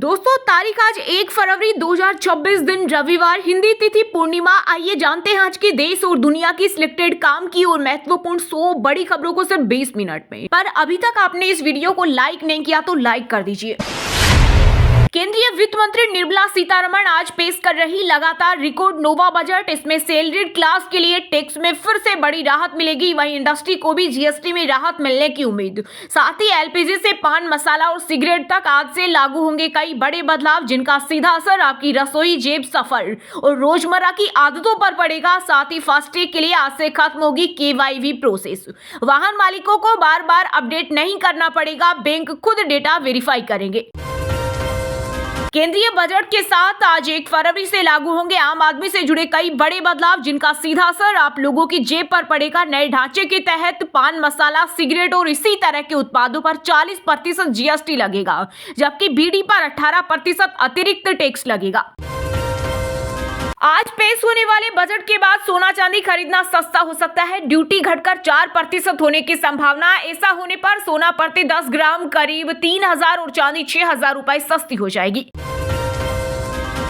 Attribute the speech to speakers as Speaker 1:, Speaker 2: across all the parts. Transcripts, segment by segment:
Speaker 1: दोस्तों तारीख आज 1 फरवरी 2026 दिन रविवार हिंदी तिथि पूर्णिमा। आइए जानते हैं आज के देश और दुनिया की सिलेक्टेड काम की और महत्वपूर्ण 100 बड़ी खबरों को सिर्फ 20 मिनट में। पर अभी तक आपने इस वीडियो को लाइक नहीं किया तो लाइक कर दीजिए। केंद्रीय वित्त मंत्री निर्मला सीतारमण आज पेश कर रही लगातार रिकॉर्ड नोवा बजट। इसमें सैलरीड क्लास के लिए टैक्स में फिर से बड़ी राहत मिलेगी, वहीं इंडस्ट्री को भी जीएसटी में राहत मिलने की उम्मीद। साथ ही एलपीजी से पान मसाला और सिगरेट तक आज से लागू होंगे कई बड़े बदलाव, जिनका सीधा असर आपकी रसोई, जेब, सफर और रोजमर्रा की आदतों पर पड़ेगा। साथ ही फास्टैग के लिए आज से खत्म होगी केवाईसी प्रोसेस। वाहन मालिकों को बार बार अपडेट नहीं करना पड़ेगा, बैंक खुद डेटा वेरीफाई करेंगे। केंद्रीय बजट के साथ आज 1 फरवरी से लागू होंगे आम आदमी से जुड़े कई बड़े बदलाव, जिनका सीधा असर आप लोगों की जेब पर पड़ेगा। नए ढांचे के तहत पान मसाला, सिगरेट और इसी तरह के उत्पादों पर 40% जीएसटी लगेगा, जबकि बीड़ी पर 18% अतिरिक्त टैक्स लगेगा। आज पेश होने वाले बजट के बाद सोना चांदी खरीदना सस्ता हो सकता है। ड्यूटी घटकर 4% होने की संभावना। ऐसा होने पर सोना प्रति 10 ग्राम करीब 3,000 और चांदी 6,000 रुपए सस्ती हो जाएगी।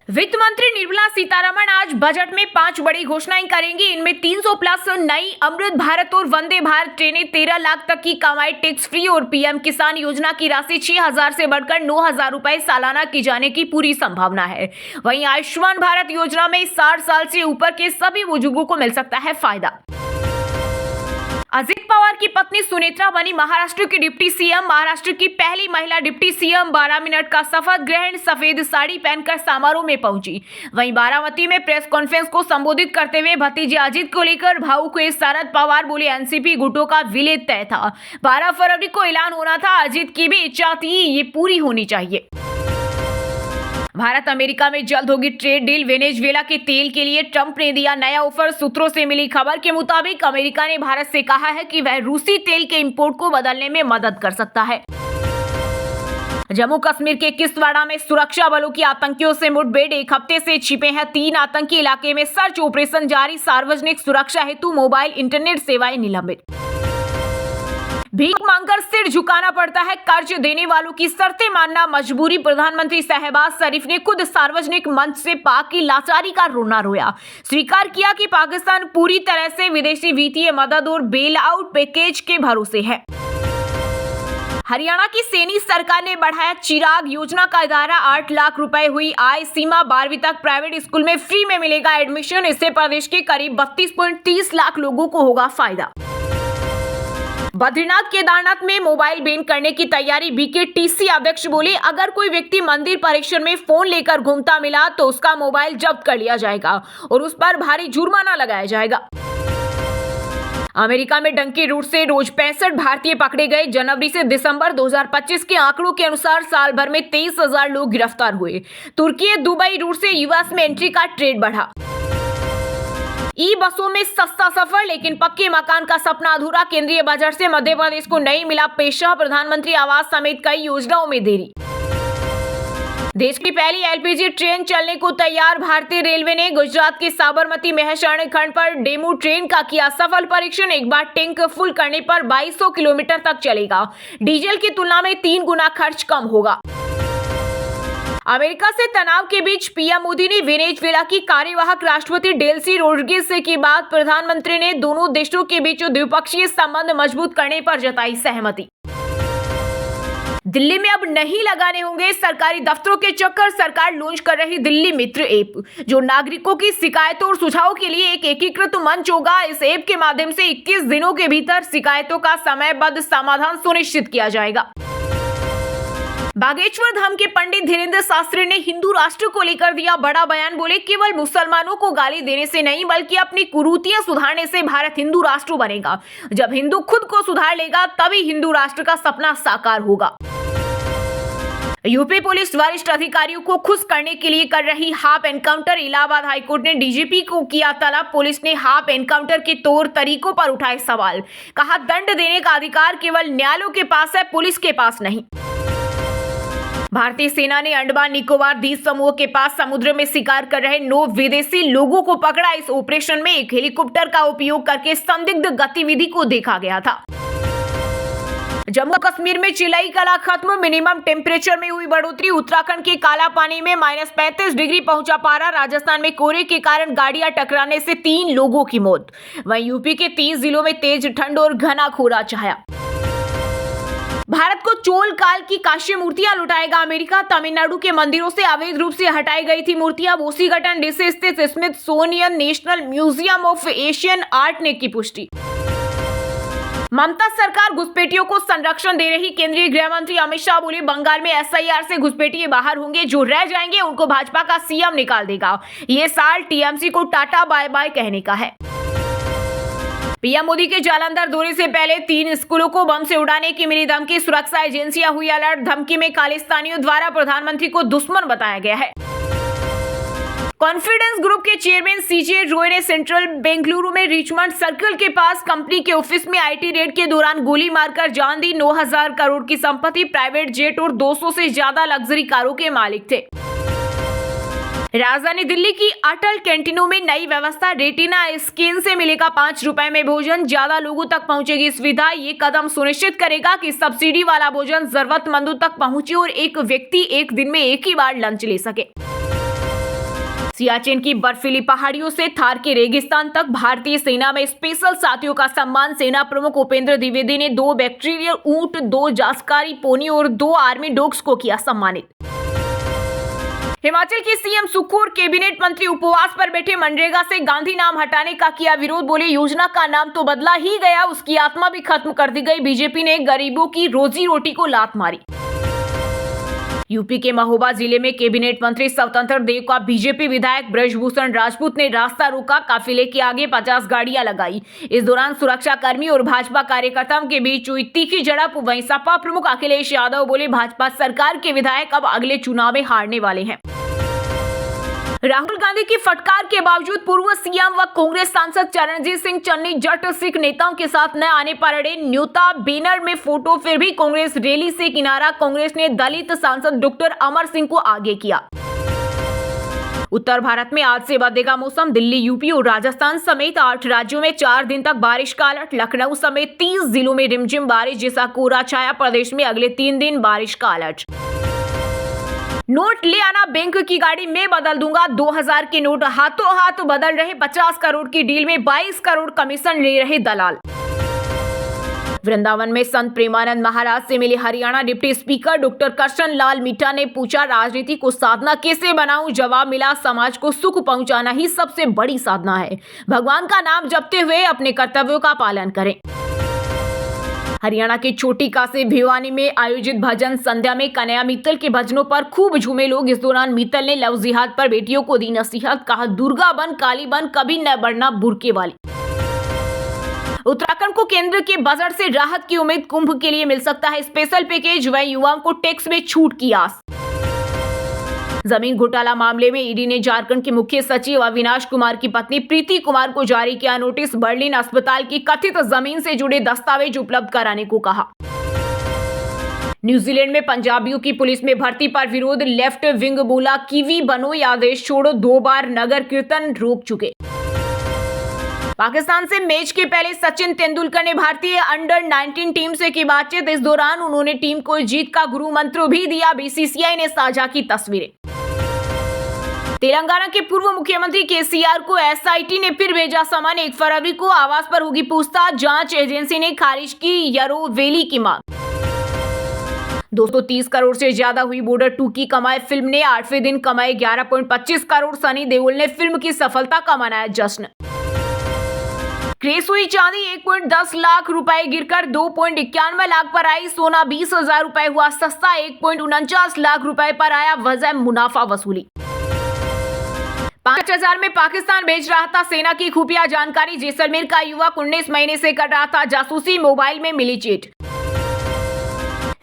Speaker 1: वित्त मंत्री निर्मला सीतारमण आज बजट में 5 बड़ी घोषणाएं करेंगी। इनमें 300 प्लस नई अमृत भारत और वंदे भारत ट्रेनें, 13 लाख तक की कमाई टैक्स फ्री और पीएम किसान योजना की राशि 6,000 से बढ़कर 9,000 रुपए सालाना की जाने की पूरी संभावना है। वहीं आयुष्मान भारत योजना में 60 साल से ऊपर के सभी बुजुर्गों को मिल सकता है फायदा। अजित पवार की पत्नी सुनेत्रा बनी महाराष्ट्र की डिप्टी सीएम। महाराष्ट्र की पहली महिला डिप्टी सीएम 12 मिनट का शपथ ग्रहण सफेद साड़ी पहनकर समारोह में पहुंची। वहीं बारामती में प्रेस कॉन्फ्रेंस को संबोधित करते हुए भतीजे अजित को लेकर भावुक हुए शरद पवार बोले, एनसीपी गुटों का विलय तय था, 12 फरवरी को ऐलान होना था, अजित की भी इच्छा थी, ये पूरी होनी चाहिए। भारत अमेरिका में जल्द होगी ट्रेड डील। वेनेजुएला के तेल के लिए ट्रंप ने दिया नया ऑफर। सूत्रों से मिली खबर के मुताबिक अमेरिका ने भारत से कहा है कि वह रूसी तेल के इंपोर्ट को बदलने में मदद कर सकता है। जम्मू कश्मीर के किश्तवाड़ा में सुरक्षा बलों की आतंकियों से मुठभेड़। 1 हफ्ते से छिपे हैं 3 आतंकी। इलाके में सर्च ऑपरेशन जारी। सार्वजनिक सुरक्षा हेतु मोबाइल इंटरनेट सेवाएं निलंबित। भीख मांगकर सिर झुकाना पड़ता है, कर्ज देने वालों की शर्तें मानना मजबूरी। प्रधानमंत्री शहबाज शरीफ ने खुद सार्वजनिक मंच से पाक की लाचारी का रोना रोया। स्वीकार किया कि पाकिस्तान पूरी तरह से विदेशी वित्तीय मदद और बेल आउट पैकेज के भरोसे है। हरियाणा की सैनी सरकार ने बढ़ाया चिराग योजना का दायरा। 8 लाख रुपए हुई आय सीमा। 12वीं तक प्राइवेट स्कूल में फ्री में मिलेगा एडमिशन। इससे प्रदेश के करीब 32.30 लाख लोगों को होगा फायदा। बद्रीनाथ केदारनाथ में मोबाइल बैन करने की तैयारी। बीकेटीसी अध्यक्ष बोले, अगर कोई व्यक्ति मंदिर परिसर में फोन लेकर घूमता मिला तो उसका मोबाइल जब्त कर लिया जाएगा और उस पर भारी जुर्माना लगाया जाएगा। अमेरिका में डंकी रूट से रोज 65 भारतीय पकड़े गए। जनवरी से दिसंबर 2025 के आंकड़ों के अनुसार साल भर में 23,000 लोग गिरफ्तार हुए। तुर्की दुबई रूट से यूएस में एंट्री का ट्रेड बढ़ा। ई बसों में सस्ता सफर लेकिन पक्के मकान का सपना अधूरा। केंद्रीय बजट से मध्य प्रदेश को नहीं मिला पैसा। प्रधानमंत्री आवास समेत कई योजनाओं में देरी। देश की पहली एलपीजी ट्रेन चलने को तैयार। भारतीय रेलवे ने गुजरात के साबरमती महसाणा खंड पर डेमू ट्रेन का किया सफल परीक्षण। एक बार टैंक फुल करने पर 2200 किलोमीटर तक चलेगा। डीजल की तुलना में 3 गुना खर्च कम होगा। अमेरिका से तनाव के बीच पीएम मोदी ने वेनेजुएला की कार्यवाहक राष्ट्रपति डेल्सी रोड्रिगेज से की बात। प्रधानमंत्री ने दोनों देशों के बीच द्विपक्षीय संबंध मजबूत करने पर जताई सहमति। दिल्ली में अब नहीं लगाने होंगे सरकारी दफ्तरों के चक्कर। सरकार लॉन्च कर रही दिल्ली मित्र ऐप, जो नागरिकों की शिकायतों और सुझावों के लिए एक एकीकृत मंच होगा। इस ऐप के माध्यम से 21 दिनों के भीतर शिकायतों का समयबद्ध समाधान सुनिश्चित किया जाएगा। बागेश्वर धाम के पंडित धीरेन्द्र शास्त्री ने हिंदू राष्ट्र को लेकर दिया बड़ा बयान। बोले, केवल मुसलमानों को गाली देने से नहीं बल्कि अपनी कुरीतियां सुधारने से भारत हिंदू राष्ट्र बनेगा। जब हिंदू खुद को सुधार लेगा तभी हिंदू राष्ट्र का सपना साकार होगा। यूपी पुलिस वरिष्ठ अधिकारियों को खुश करने के लिए कर रही हाफ एनकाउंटर। इलाहाबाद हाईकोर्ट ने डीजीपी को किया तलब। पुलिस ने हाफ एनकाउंटर के तौर तरीकों पर उठाए सवाल। कहा, दंड देने का अधिकार केवल न्यायालयों के पास है, पुलिस के पास नहीं। भारतीय सेना ने अंडमान निकोबार द्वीप समूह के पास समुद्र में शिकार कर रहे 9 विदेशी लोगों को पकड़ा। इस ऑपरेशन में एक हेलीकॉप्टर का उपयोग करके संदिग्ध गतिविधि को देखा गया था। जम्मू कश्मीर में चिलाई कला खत्म, मिनिमम टेम्परेचर में हुई बढ़ोतरी। उत्तराखंड के काला पानी में -35 डिग्री पहुंचा पारा। राजस्थान में कोहरे के कारण गाड़ियां टकराने से 3 लोगों की मौत। वहीं यूपी के 30 जिलों में तेज ठंड और घना कोहरा छाया। भारत को चोल काल की कांस्य मूर्तियां लौटाएगा अमेरिका। तमिलनाडु के मंदिरों से अवैध रूप से हटाई गई थी मूर्तियां। वॉशिंगटन डीसी स्थित Smithsonian national museum of Asian art ने की पुष्टि। ममता सरकार घुसपैठियों को संरक्षण दे रही। केंद्रीय गृह मंत्री अमित शाह बोले, बंगाल में एसआईआर से घुसपैठिए बाहर होंगे, जो रह जाएंगे उनको भाजपा का सीएम निकाल देगा। ये साल टीएमसी को टाटा बाय बाय कहने का है। पीएम मोदी के जालंधर दौरे से पहले 3 स्कूलों को बम से उड़ाने की मिली धमकी। सुरक्षा एजेंसियां हुई अलर्ट। धमकी में खालिस्तानियों द्वारा प्रधानमंत्री को दुश्मन बताया गया है। कॉन्फिडेंस ग्रुप के चेयरमैन सीजे रॉय ने सेंट्रल बेंगलुरु में रिचमंड सर्कल के पास कंपनी के ऑफिस में आईटी रेड के दौरान गोली मारकर जान दी। 9,000 करोड़ की संपत्ति, प्राइवेट जेट और 200 से ज्यादा लग्जरी कारों के मालिक थे। राजधानी दिल्ली की अटल कैंटीनों में नई व्यवस्था। रेटिना स्कैन से मिलेगा 5 रुपए में भोजन। ज्यादा लोगों तक पहुंचेगी सुविधा। ये कदम सुनिश्चित करेगा कि सब्सिडी वाला भोजन जरूरतमंदों तक पहुंचे और एक व्यक्ति एक दिन में एक ही बार लंच ले सके। सियाचिन की बर्फीली पहाड़ियों से थार के रेगिस्तान तक भारतीय सेना में स्पेशल साथियों का सम्मान। सेना प्रमुख उपेंद्र द्विवेदी ने 2 बैक्टीरियल ऊंट, 2 जास्कारी पोनी और 2 आर्मी डॉग्स को किया सम्मानित। हिमाचल के सीएम सुक्खू और कैबिनेट मंत्री उपवास पर बैठे। मनरेगा से गांधी नाम हटाने का किया विरोध। बोले, योजना का नाम तो बदला ही गया, उसकी आत्मा भी खत्म कर दी गई। बीजेपी ने गरीबों की रोजी रोटी को लात मारी। यूपी के महोबा जिले में कैबिनेट मंत्री स्वतंत्र देव का बीजेपी विधायक ब्रजभूषण राजपूत ने रास्ता रोका। काफिले के आगे 50 गाड़ियां लगाई। इस दौरान सुरक्षा कर्मी और भाजपा कार्यकर्ताओं के बीच हुई तीखी झड़प। वहीं सपा प्रमुख अखिलेश यादव बोले, भाजपा सरकार के विधायक अब अगले चुनाव में हारने वाले हैं। राहुल गांधी की फटकार के बावजूद पूर्व सीएम व कांग्रेस सांसद चरणजीत सिंह चन्नी जट सिख नेताओं के साथ न आने पर अड़े। न्योता बैनर में फोटो, फिर भी कांग्रेस रैली से किनारा। कांग्रेस ने दलित सांसद डॉक्टर अमर सिंह को आगे किया। उत्तर भारत में आज से बदलेगा मौसम। दिल्ली, यूपी और राजस्थान समेत 8 राज्यों में 4 दिन तक बारिश का अलर्ट। लखनऊ समेत 30 जिलों में रिमझिम बारिश जैसा कोहरा छाया। प्रदेश में अगले 3 दिन बारिश का अलर्ट। नोट ले आना, बैंक की गाड़ी में बदल दूंगा। 2000 के नोट हाथों हाथ बदल रहे। 50 करोड़ की डील में 22 करोड़ कमीशन ले रहे दलाल। वृंदावन में संत प्रेमानंद महाराज से मिले Haryana deputy speaker doctor Krishan Lal Middha ने पूछा, राजनीति को साधना कैसे बनाऊं? जवाब मिला, समाज को सुख पहुंचाना ही सबसे बड़ी साधना है। भगवान का नाम जपते हुए अपने कर्तव्यों का पालन करें। हरियाणा के छोटी काशी भिवानी में आयोजित भजन संध्या में कन्हैया मित्तल के भजनों पर खूब झूमे लोग। इस दौरान मित्तल ने लव जिहाद पर बेटियों को दी नसीहत। कहा, दुर्गा बन काली बन, कभी न बढ़ना बुरके वाली। उत्तराखंड को केंद्र के बजट से राहत की उम्मीद। कुंभ के लिए मिल सकता है स्पेशल पैकेज। वह युवाओं को टैक्स में छूट की आस। जमीन घोटाला मामले में ईडी ने झारखंड के मुख्य सचिव अविनाश कुमार की पत्नी प्रीति कुमार को जारी किया नोटिस। बर्लिन अस्पताल की कथित जमीन से जुड़े दस्तावेज उपलब्ध कराने को कहा। न्यूजीलैंड में पंजाबियों की पुलिस में भर्ती पर विरोध। लेफ्ट विंग बोला, कीवी बनो या देश छोड़ो। 2 बार नगर कीर्तन रोक चुके। पाकिस्तान से मैच के पहले सचिन तेंदुलकर ने भारतीय अंडर 19 टीम से की बातचीत। इस दौरान उन्होंने टीम को जीत का गुरु मंत्र भी दिया। बीसीसीआई ने साझा की तस्वीरें। तेलंगाना के पूर्व मुख्यमंत्री केसीआर को एसआईटी ने फिर भेजा समन। 1 फरवरी को आवास पर होगी पूछताछ। जांच एजेंसी ने खारिज की यरोवेली की मांग। 230 करोड़ से ज्यादा हुई बॉर्डर 2 की कमाई। फिल्म ने 8वें दिन कमाए 11.25 करोड़। सनी देओल ने फिल्म की सफलता का मनाया जश्न। क्रेस हुई चांदी 1.10 लाख रुपए गिरकर 2.91 लाख पर आई। सोना 20,000 रुपए हुआ सस्ता। 1.49 लाख रुपए पर आया। वजह मुनाफा वसूली। 5,000 में पाकिस्तान बेच रहा था सेना की खुफिया जानकारी। जैसलमेर का युवक 19 महीने से कर रहा था जासूसी। मोबाइल में मिली चीट।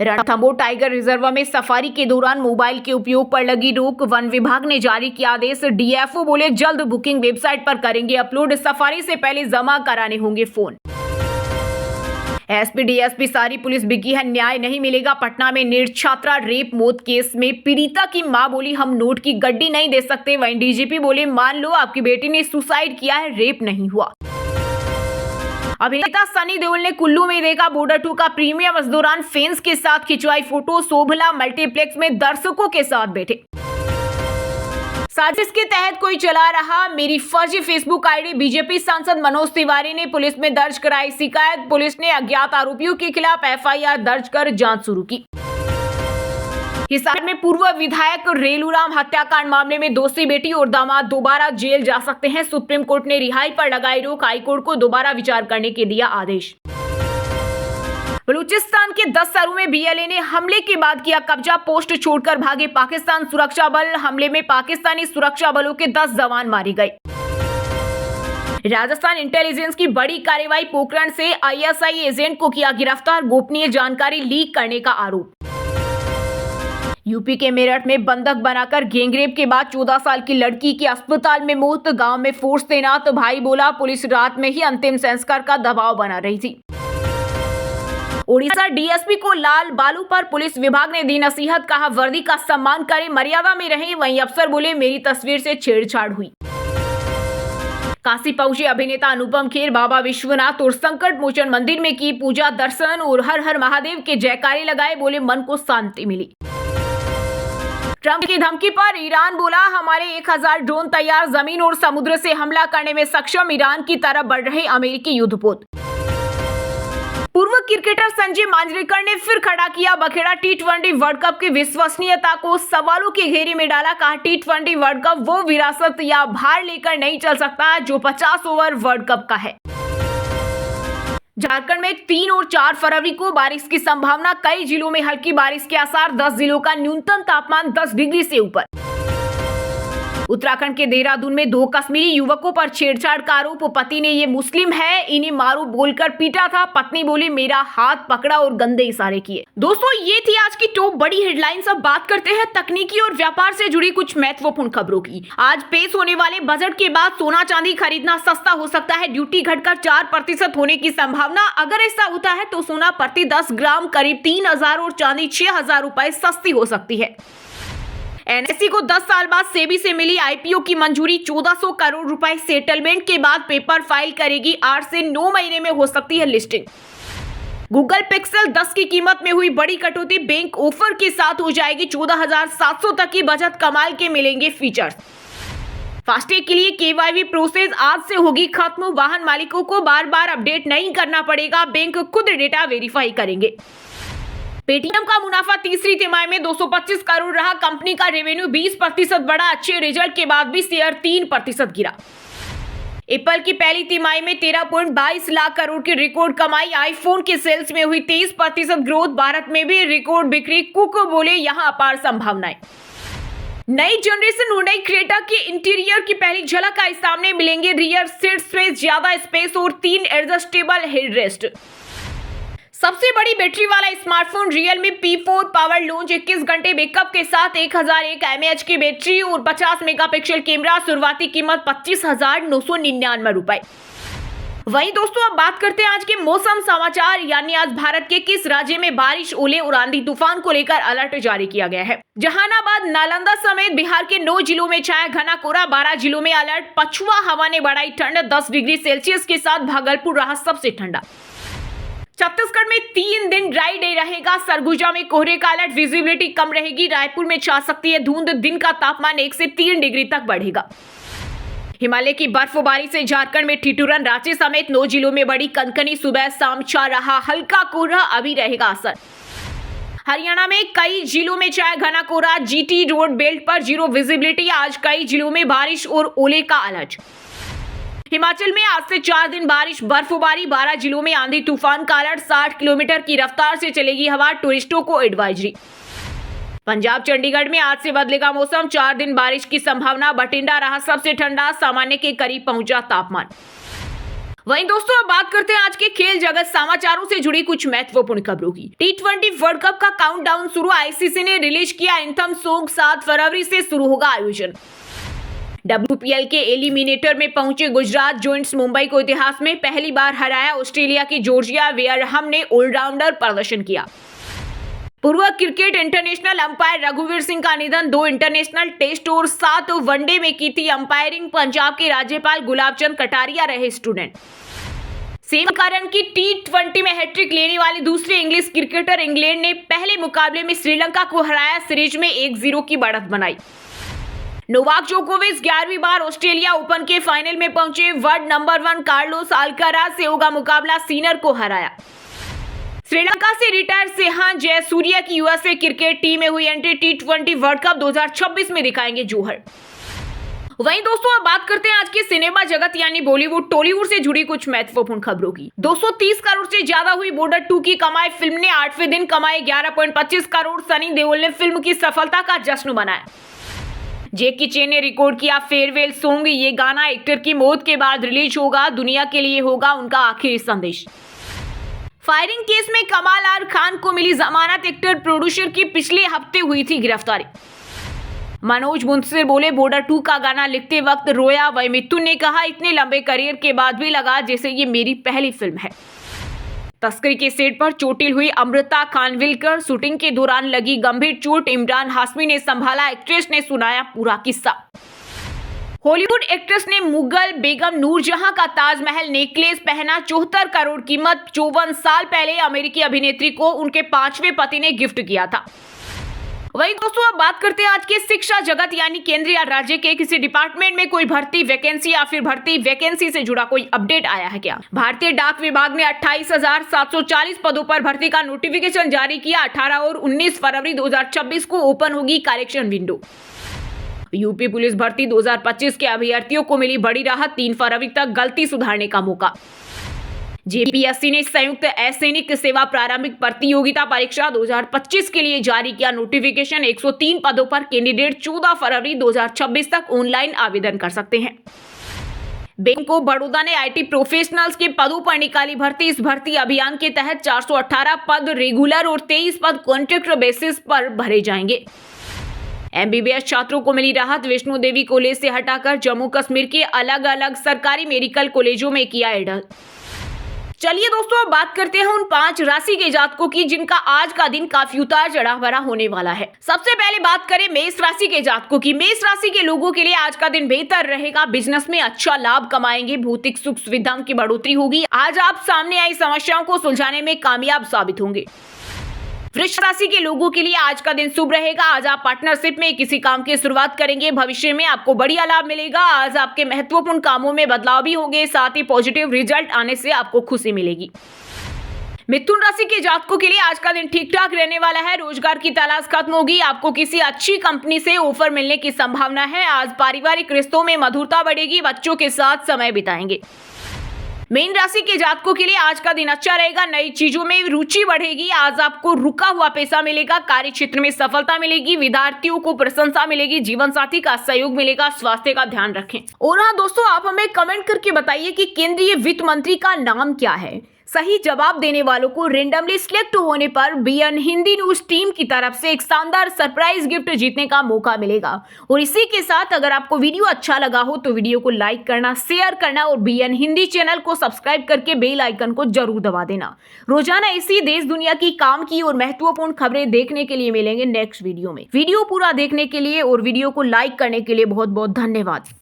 Speaker 1: रणथंभौर टाइगर रिजर्व में सफारी के दौरान मोबाइल के उपयोग पर लगी रोक। वन विभाग ने जारी किया आदेश। डीएफओ बोले, जल्द बुकिंग वेबसाइट पर करेंगे अपलोड। सफारी से पहले जमा कराने होंगे फोन। एसपी डीएसपी सारी पुलिस बिकी है, न्याय नहीं मिलेगा। पटना में नीट छात्रा रेप मौत केस में पीड़िता की मां बोली, हम नोट की गड्डी नहीं दे सकते। वहीं डीजीपी बोले, मान लो आपकी बेटी ने सुसाइड किया है, रेप नहीं हुआ। अभिनेता सनी देओल ने कुल्लू में देखा बॉर्डर 2 का प्रीमियम। इस दौरान फैंस के साथ खिंचवाई फोटो। शोभला मल्टीप्लेक्स में दर्शकों के साथ बैठे। साजिश के तहत कोई चला रहा मेरी फर्जी फेसबुक आईडी। बीजेपी सांसद मनोज तिवारी ने पुलिस में दर्ज कराई शिकायत। पुलिस ने अज्ञात आरोपियों के खिलाफ एफआईआर दर्ज कर जांच शुरू की। हिसार में पूर्व विधायक रेलूराम हत्याकांड मामले में दोषी बेटी और दामाद दोबारा जेल जा सकते हैं। सुप्रीम कोर्ट ने रिहाई पर लगाई रोक। हाईकोर्ट को दोबारा विचार करने के दिया आदेश। बलूचिस्तान के 10 शहरों में बीएलए ने हमले के बाद किया कब्जा। पोस्ट छोड़कर भागे पाकिस्तान सुरक्षा बल। हमले में पाकिस्तानी सुरक्षा बलों के 10 जवान मारे गए। राजस्थान इंटेलिजेंस की बड़ी कार्रवाई। पोखरण से आईएसआई एजेंट को किया गिरफ्तार। गोपनीय जानकारी लीक करने का आरोप। यूपी के मेरठ में बंधक बनाकर गैंगरेप के बाद 14 साल की लड़की की अस्पताल में मौत। गांव में फोर्स तैनात। भाई बोला पुलिस रात में ही अंतिम संस्कार का दबाव बना रही थी। ओडिशा डीएसपी को लाल बालू पर पुलिस विभाग ने दी नसीहत। कहा वर्दी का सम्मान करें, मर्यादा में रहें। वहीं अफसर बोले मेरी तस्वीर से छेड़छाड़ हुई। काशी पहुंचे अभिनेता अनुपम खेर। बाबा विश्वनाथ और संकट मोचन मंदिर में की पूजा दर्शन और हर हर महादेव के जयकारे लगाए। बोले मन को शांति मिली। ट्रंप की धमकी पर ईरान बोला हमारे 1000 ड्रोन तैयार। जमीन और समुद्र से हमला करने में सक्षम। ईरान की तरफ बढ़ रहे अमेरिकी युद्धपोत। पूर्व क्रिकेटर संजय मांजरेकर ने फिर खड़ा किया बखेड़ा। टी20 वर्ल्ड कप की विश्वसनीयता को सवालों के घेरे में डाला। कहा टी20 वर्ल्ड कप वो विरासत या भार लेकर नहीं चल सकता जो 50 ओवर वर्ल्ड कप का है। झारखंड में 3 और 4 फरवरी को बारिश की संभावना। कई जिलों में हल्की बारिश के आसार। 10 जिलों का न्यूनतम तापमान 10 डिग्री से ऊपर। उत्तराखंड के देहरादून में 2 कश्मीरी युवकों पर छेड़छाड़ का आरोप। पति ने ये मुस्लिम है इन्हें मारो बोलकर पीटा था। पत्नी बोली मेरा हाथ पकड़ा और गंदे इशारे किए। दोस्तों ये थी आज की टॉप बड़ी हेडलाइंस। अब बात करते हैं तकनीकी और व्यापार से जुड़ी कुछ महत्वपूर्ण खबरों की। आज पेश होने वाले बजट के बाद सोना चांदी खरीदना सस्ता हो सकता है। ड्यूटी घटकर 4% होने की संभावना। अगर ऐसा होता है तो सोना प्रति 10 ग्राम करीब 3000 और चांदी 6000 रुपए सस्ती हो सकती है। एनएसई को 10 साल बाद सेबी से मिली आईपीओ की मंजूरी। 1400 करोड़ रुपए सेटलमेंट के बाद पेपर फाइल करेगी। 8 से 9 महीने में हो सकती है लिस्टिंग। गूगल पिक्सल 10 की कीमत में हुई बड़ी कटौती। बैंक ऑफर के साथ हो जाएगी 14,700 तक की बचत। कमाल के मिलेंगे फीचर्स। फास्टैग के लिए केवाईसी प्रोसेस आज से होगी खत्म। वाहन मालिकों को बार बार अपडेट नहीं करना पड़ेगा। बैंक खुद डेटा वेरीफाई करेंगे। पेटीएम का मुनाफा तीसरी तिमाही में 225 करोड़ रहा। कंपनी का रेवेन्यू 20% बढ़ा। अच्छे रिजल्ट के बाद भी शेयर 3% गिरा। एप्पल की पहली तिमाही में 13.22 लाख करोड़ की रिकॉर्ड कमाई। आईफोन के सेल्स में हुई 23% ग्रोथ। भारत में भी रिकॉर्ड बिक्री। कुक बोले यहां अपार संभावनाएं। नई जनरेशन हुंडई क्रेटा के इंटीरियर की पहली झलक आई सामने। मिलेंगे रियर सीट स्पेस, ज्यादा स्पेस और 3 एडजस्टेबल हेडरेस्ट। सबसे बड़ी बैटरी वाला smartphone Realme P4 power launch. 21 घंटे बैकअप के साथ 1001 mAh की बैटरी और 50 मेगापिक्सल कैमरा। शुरुआती कीमत 25,999 रुपए। वहीं दोस्तों अब बात करते हैं आज के मौसम समाचार। यानी आज भारत के किस राज्य में बारिश, ओले और आंधी तूफान को लेकर अलर्ट जारी किया गया है। जहानाबाद, नालंदा समेत बिहार के 9 जिलों में छाया घना कोहरा। 12 जिलों में अलर्ट। पछुआ हवा ने बढ़ाई ठंड। 10 डिग्री सेल्सियस के साथ भागलपुर रहा सबसे ठंडा। छत्तीसगढ़ में 3 दिन ड्राई डे रहेगा। सरगुजा में कोहरे का अलर्ट। विजिबिलिटी कम रहेगी। रायपुर में छा सकती है धुंध। दिन का तापमान 1 से 3 डिग्री तक बढ़ेगा। हिमालय की बर्फबारी से झारखंड में ठिठुरन। रांची समेत 9 जिलों में बड़ी कनकनी। सुबह शाम छा रहा हल्का कोहरा, अभी रहेगा असर। हरियाणा में कई जिलों में छाया घना कोहरा। जीटी रोड बेल्ट पर 0 विजिबिलिटी। आज कई जिलों में बारिश और ओले का अलर्ट। हिमाचल में आज से 4 दिन बारिश, बर्फबारी। 12 जिलों में आंधी तूफान का अलर्ट। 60 किलोमीटर की रफ्तार से चलेगी हवा। टूरिस्टों को एडवाइजरी। पंजाब चंडीगढ़ में आज से बदलेगा मौसम। 4 दिन बारिश की संभावना। बठिंडा रहा सबसे ठंडा। सामान्य के करीब पहुंचा तापमान। वहीं दोस्तों अब बात करते हैं आज के खेल जगत समाचारों से जुड़ी कुछ महत्वपूर्ण खबरों की। टी20 वर्ल्ड कप का काउंटडाउन शुरू। आईसीसी ने रिलीज किया एंथम सॉन्ग। 7 फरवरी से शुरू होगा आयोजन। WPL के एलिमिनेटर में पहुंचे गुजरात जॉइंट्स। मुंबई को इतिहास में पहली बार हराया। ऑस्ट्रेलिया की जॉर्जिया वेयरहम ने ऑलराउंडर प्रदर्शन किया। पूर्व क्रिकेट इंटरनेशनल अंपायर रघुवीर सिंह का निधन। 2 इंटरनेशनल टेस्ट और 7 वनडे में की थी अंपायरिंग। पंजाब के राज्यपाल गुलाब चंद कटारिया रहे स्टूडेंट। सेम कारण की T20 में हैट्रिक लेने वाले दूसरे इंग्लिश क्रिकेटर इंग्लैंड ने पहले मुकाबले में श्रीलंका को हराया, सीरीज में 1-0 की बढ़त बनाई। नोवाक जोकोविच 11वीं बार ऑस्ट्रेलिया ओपन के फाइनल में पहुंचे। वर्ल्ड नंबर 1 कार्लोस अल्काराज से होगा मुकाबला, सीनर को हराया। श्रीलंका से रिटायर सेहान जयसूर्या की यूएसए क्रिकेट टीम में हुई एंट्री। T20 वर्ल्ड कप 2026 में दिखाएंगे जौहर। वहीं दोस्तों अब बात करते हैं आज के सिनेमा जगत यानी बॉलीवुड टॉलीवुड से जुड़ी कुछ महत्वपूर्ण खबरों की। 230 करोड़ से ज्यादा हुई बॉर्डर 2 की कमाई। फिल्म ने 8वें दिन कमाए 11.25 करोड़। सनी देओल ने फिल्म की सफलता का जश्न मनाया। जैकी चेन ने रिकॉर्ड किया फेयरवेल सॉन्ग। ये गाना एक्टर की मौत के बाद रिलीज होगा। दुनिया के लिए होगा उनका आखिरी संदेश। फायरिंग केस में कमाल आर खान को मिली जमानत। एक्टर प्रोड्यूसर की पिछले हफ्ते हुई थी गिरफ्तारी। मनोज मुंतशिर बोले बॉर्डर 2 का गाना लिखते वक्त रोया। वही मिथुन ने कहा इतने लंबे करियर के बाद भी लगा जैसे ये मेरी पहली फिल्म है। तस्करी के सेट पर चोटिल हुई अमृता खानविलकर। शूटिंग के दौरान लगी गंभीर चोट। इमरान हाशमी ने संभाला। एक्ट्रेस ने सुनाया पूरा किस्सा। हॉलीवुड एक्ट्रेस ने मुगल बेगम नूरजहां का ताजमहल नेकलेस पहना। 74 करोड़ कीमत। 54 साल पहले अमेरिकी अभिनेत्री को उनके 5वें पति ने गिफ्ट किया था। वहीं दोस्तों अब बात करते हैं आज के शिक्षा जगत यानी केंद्र या राज्य के किसी डिपार्टमेंट में कोई भर्ती वैकेंसी या फिर भर्ती वैकेंसी से जुड़ा कोई अपडेट आया है क्या। भारतीय डाक विभाग ने 28,740 पदों पर भर्ती का नोटिफिकेशन जारी किया। 18 और 19 फरवरी 2026 को ओपन होगी करेक्शन विंडो। यूपी पुलिस भर्ती 2025 के अभ्यर्थियों को मिली बड़ी राहत। 3 फरवरी तक गलती सुधारने का मौका। जेपीएससी ने संयुक्त असैनिक सेवा प्रारंभिक प्रतियोगिता परीक्षा 2025 के लिए जारी किया नोटिफिकेशन। 103 पदों पर कैंडिडेट 14 फरवरी 2026 तक ऑनलाइन आवेदन कर सकते हैं। बैंक ऑफ बड़ौदा ने आईटी प्रोफेशनल्स के पदों पर निकाली भर्ती। इस भर्ती अभियान के तहत 418 पद रेगुलर और 23 पद कॉन्ट्रैक्ट बेसिस पर भरे जाएंगे। एमबीबीएस छात्रों को मिली राहत। वैष्णो देवी कॉलेज से हटाकर जम्मू कश्मीर के अलग अलग सरकारी मेडिकल कॉलेजों में किया एडल। चलिए दोस्तों अब बात करते हैं उन 5 राशि के जातकों की जिनका आज का दिन काफी उतार चढ़ाव भरा होने वाला है। सबसे पहले बात करें मेष राशि के जातकों की। मेष राशि के लोगों के लिए आज का दिन बेहतर रहेगा। बिजनेस में अच्छा लाभ कमाएंगे। भौतिक सुख सुविधाओं की बढ़ोतरी होगी। आज आप सामने आई समस्याओं को सुलझाने में कामयाब साबित होंगे। वृष राशि के लोगों के लिए आज का दिन शुभ रहेगा। आज आप पार्टनरशिप में किसी काम की शुरुआत करेंगे। भविष्य में आपको बढ़िया लाभ मिलेगा। आज आपके महत्वपूर्ण कामों में बदलाव भी होंगे। साथ ही पॉजिटिव रिजल्ट आने से आपको खुशी मिलेगी। मिथुन राशि के जातकों के लिए आज का दिन ठीक ठाक रहने वाला है। रोजगार की तलाश खत्म होगी। आपको किसी अच्छी कंपनी से ऑफर मिलने की संभावना है। आज पारिवारिक रिश्तों में मधुरता बढ़ेगी। बच्चों के साथ समय बिताएंगे। मीन राशि के जातकों के लिए आज का दिन अच्छा रहेगा। नई चीजों में रुचि बढ़ेगी। आज आपको रुका हुआ पैसा मिलेगा। कार्य क्षेत्र में सफलता मिलेगी। विद्यार्थियों को प्रशंसा मिलेगी। जीवन साथी का सहयोग मिलेगा। स्वास्थ्य का ध्यान रखें। और हाँ दोस्तों आप हमें कमेंट करके बताइए कि केंद्रीय वित्त मंत्री का नाम क्या है। सही जवाब देने वालों को रेंडमली सिलेक्ट होने पर बीएन हिंदी न्यूज टीम की तरफ से एक शानदार सरप्राइज गिफ्ट जीतने का मौका मिलेगा। और इसी के साथ अगर आपको वीडियो अच्छा लगा हो तो वीडियो को लाइक करना, शेयर करना और बीएन हिंदी चैनल को सब्सक्राइब करके बेल आइकन को जरूर दबा देना। रोजाना इसी देश दुनिया की काम की और महत्वपूर्ण खबरें देखने के लिए मिलेंगे नेक्स्ट वीडियो में। वीडियो पूरा देखने के लिए और वीडियो को लाइक करने के लिए बहुत बहुत धन्यवाद।